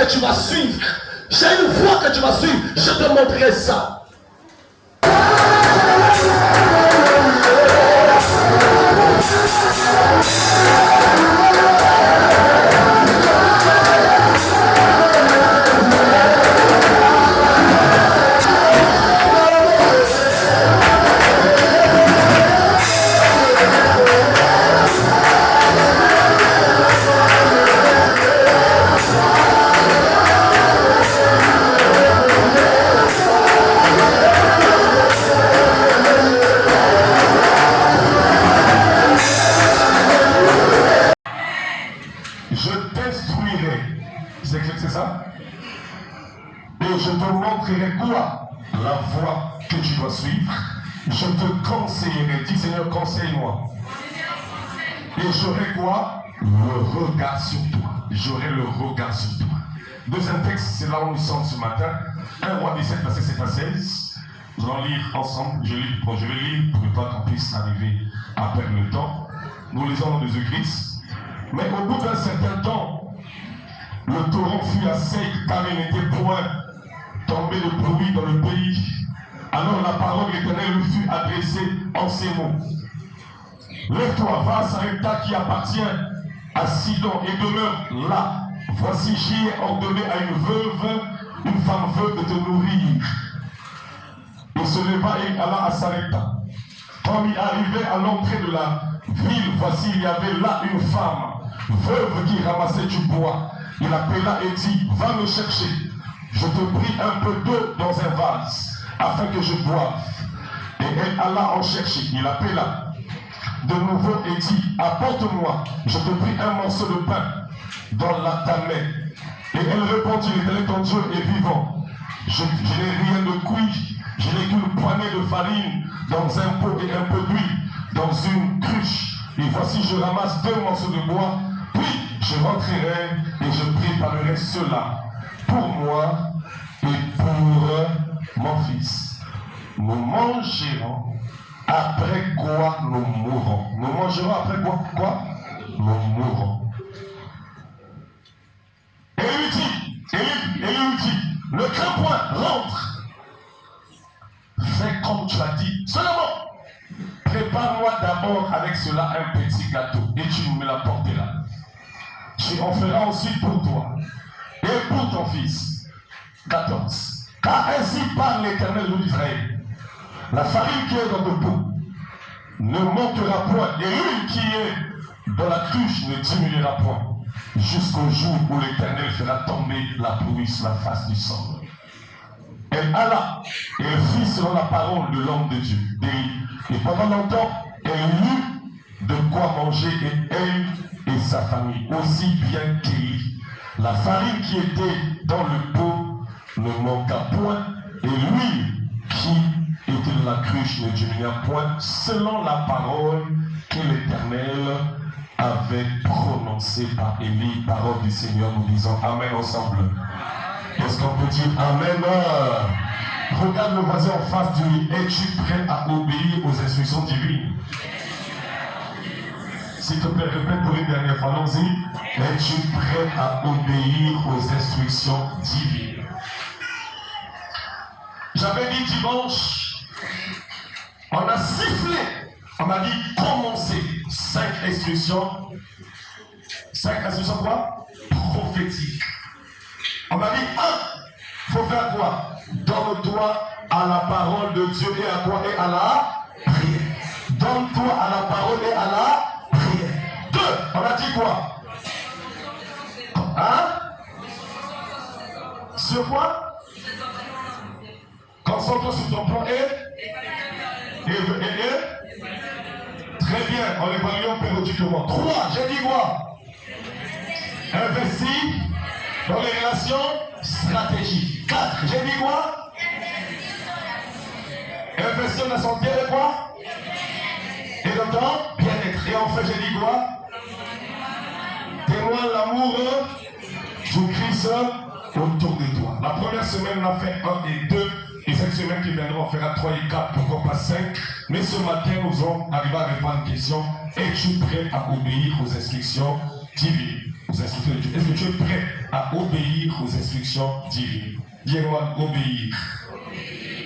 que tu vas suivre. J'ai une voie que tu vas suivre. Je te montrerai ça. Je te montrerai quoi? La voie que tu dois suivre. Je te conseillerai. Dis Seigneur, conseille-moi. Et j'aurai quoi? Le regard sur toi. J'aurai le regard sur toi. Deuxième texte, c'est là où nous sommes ce matin. 1 Roi 17, verset 7 à 16. Nous allons lire ensemble. Je vais lire pour que toi qu'on puisse arriver à perdre le temps. Nous lisons dans Jésus-Christ. Mais au bout d'un certain temps, le torrent fut à sec car il n'était point tombé de pluie dans le pays. Alors la parole de l'Éternel lui fut adressée en ces mots. Lève-toi, va à Sarepta qui appartient à Sidon et demeure là. Voici, j'y ai ordonné à une femme veuve de te nourrir. Il se leva et il alla à Sarepta. Quand il arrivait à l'entrée de la ville, voici, il y avait là une femme veuve qui ramassait du bois. Il appela et dit, va me chercher. Je te prie un peu d'eau dans un vase, afin que je boive. Et elle alla en chercher. Il appela de nouveau et dit, apporte-moi, je te prie un morceau de pain dans ta main. Et elle répondit, l'Éternel ton Dieu est vivant. Je n'ai rien de cuit, je n'ai qu'une poignée de farine dans un pot et un peu d'huile dans une cruche. Et voici, je ramasse 2 morceaux de bois, puis je rentrerai et je préparerai cela pour moi et pour mon fils. Nous mangerons, après quoi nous mourrons. Nous mangerons après quoi? Nous mourrons. Et il lui dit, ne crains point, rentre. Fais comme tu as dit. Seulement, prépare-moi d'abord avec cela un petit gâteau et tu me l'apporteras. Tu en feras ensuite pour toi et pour ton fils. 14. Car ainsi parle l'Éternel d'Israël. La farine qui est dans le pot ne manquera point, et l'huile qui est dans la cruche ne diminuera point, jusqu'au jour où l'Éternel fera tomber la pluie sur la face du sol. Elle alla et elle fit selon la parole de l'homme de Dieu. Et pendant longtemps, elle eut de quoi manger, et elle et sa famille, aussi bien qu'Élie. La farine qui était dans le pot ne manqua point, et l'huile qui était dans la cruche ne diminua point, selon la parole que l'Éternel avait prononcée par Élie, parole du Seigneur. Nous disons Amen ensemble. Est-ce qu'on peut dire Amen? Regarde le voisin en face, dis, es-tu prêt à obéir aux instructions divines? S'il te plaît, répète pour une dernière fois, allons-y. Es-tu prêt à obéir aux instructions divines? J'avais dit dimanche, on a sifflé, on m'a dit commencer 5 instructions. 5 instructions quoi? Prophétiques. On m'a dit 1, il faut faire quoi? Donne-toi à la parole de Dieu et à quoi? Et à la prière. Donne-toi à la parole et à la prière. 2, on a dit quoi? Hein? Sur quoi? Concentre-toi sur ton plan et très bien, on évalue périodiquement. 3, j'ai dit quoi? Investis dans les relations stratégiques. 4, j'ai dit quoi? Investir dans la santé et quoi? Et dans ton bien-être. Et enfin, j'ai dit quoi? Témoigne l'amour du Christ autour de toi. La première semaine, on a fait 1 et 2. Et cette semaine qui viendra, on fera 3 et 4, pourquoi pas 5. Mais ce matin, nous allons arriver à répondre à une question. Es-tu prêt à obéir aux instructions divines, aux instructions de Dieu. Est-ce que tu es prêt à obéir aux instructions divines? Dis-moi, obéir.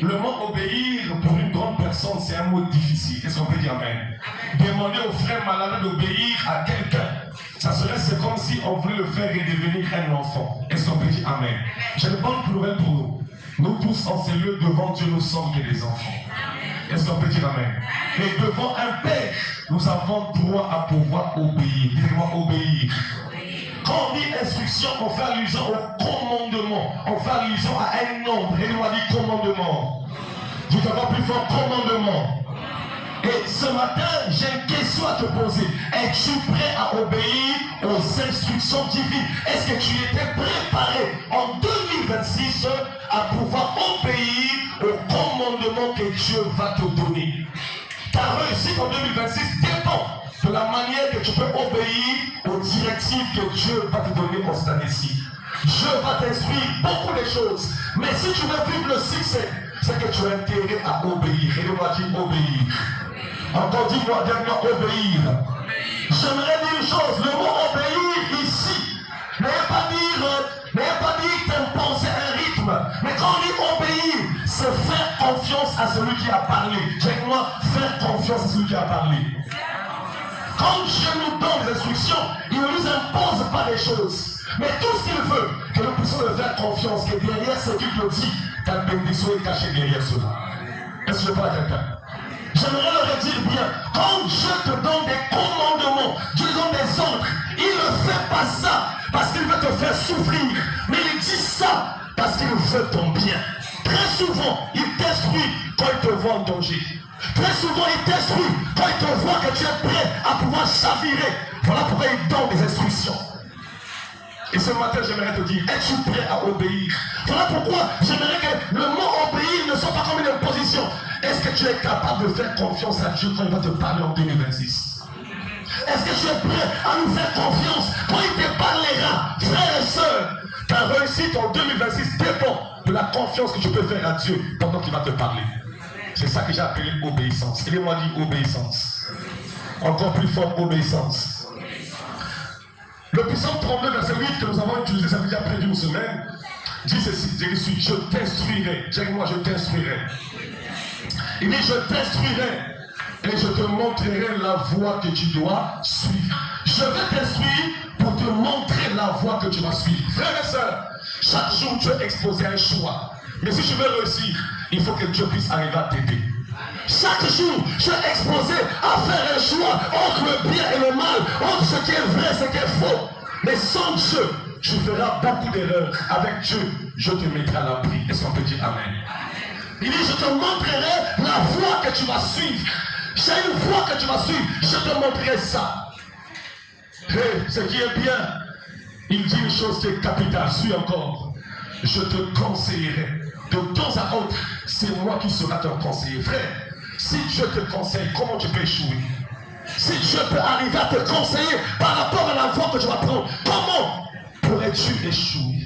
Le mot obéir, pour une grande personne, c'est un mot difficile. Est-ce qu'on peut dire amen? Demander au frère malade d'obéir à quelqu'un, ça serait, c'est comme si on voulait le faire redevenir un enfant. Est-ce qu'on peut dire amen? J'ai une bonne nouvelle pour nous. Nous tous en ces lieux, devant Dieu, nous sommes que des enfants. Est-ce qu'on peut dire amen? Et devant un père, nous avons droit à pouvoir obéir. Dis-moi, obéir. Quand on dit instruction, on fait allusion au commandement. On fait allusion à un nombre. Et nous on dit commandement. Dieu t'envoie plus fort, commandement. Et ce matin, j'ai une question à te poser. Es-tu prêt à obéir aux instructions divines? Est-ce que tu étais préparé en 2026 à pouvoir obéir au commandement que Dieu va te donner? Ta réussite en 2026 dépend de la manière que tu peux obéir aux directives que Dieu va te donner en cette année-ci. Dieu va t'instruire beaucoup de choses. Mais si tu veux vivre le succès, c'est que tu as intérêt à obéir. Et on va dire obéir. Encore dis-moi, dis-moi obéir. J'aimerais dire une chose, le mot obéir ici, n'ayez pas dire t'imposer un rythme. Mais quand on dit obéir, c'est faire confiance à celui qui a parlé. Dis-moi, faire confiance à celui qui a parlé. Quand Dieu nous donne des instructions, il ne nous impose pas des choses. Mais tout ce qu'il veut, que nous puissions le faire confiance, que derrière ce qu'il te dit, ta bénédiction est cachée derrière cela. Est-ce que je parle à quelqu'un? J'aimerais le redire bien. Quand Dieu te donne des commandements, Dieu donne des ordres, il ne fait pas ça parce qu'il veut te faire souffrir. Mais il dit ça parce qu'il veut ton bien. Très souvent, il t'instruit quand il te voit en danger. Très souvent, il t'instruit quand il te voit que tu es prêt à pouvoir chavirer. Voilà pourquoi il donne des instructions. Et ce matin, j'aimerais te dire, es-tu prêt à obéir? Voilà pourquoi j'aimerais que le mot obéir ne soit pas comme une imposition. Est-ce que tu es capable de faire confiance à Dieu quand il va te parler en 2026? Est-ce que tu es prêt à nous faire confiance quand il te parlera? Frères et sœurs, ta réussite en 2026 dépend de la confiance que tu peux faire à Dieu pendant qu'il va te parler. C'est ça que j'ai appelé obéissance. Et moi dit obéissance. Encore plus fort, obéissance. Le psaume 32, verset 8 que nous avons utilisé, ça fait déjà près d'une semaine, dit ceci, je t'instruirai. Dis-moi, je t'instruirai. Il dit, je t'instruirai et je te montrerai la voie que tu dois suivre. Je vais t'instruire pour te montrer la voie que tu vas suivre. Frères et sœurs, chaque jour tu es exposé à un choix. Mais si tu veux réussir, il faut que Dieu puisse arriver à t'aider. Chaque jour, je suis exposé à faire un choix entre le bien et le mal, entre ce qui est vrai et ce qui est faux. Mais sans Dieu, tu feras beaucoup d'erreurs. Avec Dieu, je te mettrai à l'abri. Est-ce qu'on peut dire amen? Il dit, je te montrerai la voie que tu vas suivre. J'ai une voie que tu vas suivre. Je te montrerai ça. Et ce qui est bien, il dit une chose qui est capitale. Suis encore. Je te conseillerai. De temps à autre, c'est moi qui serai ton conseiller. Frère, si Dieu te conseille, comment tu peux échouer? Si Dieu peut arriver à te conseiller par rapport à la voie que tu vas prendre, comment pourrais-tu échouer?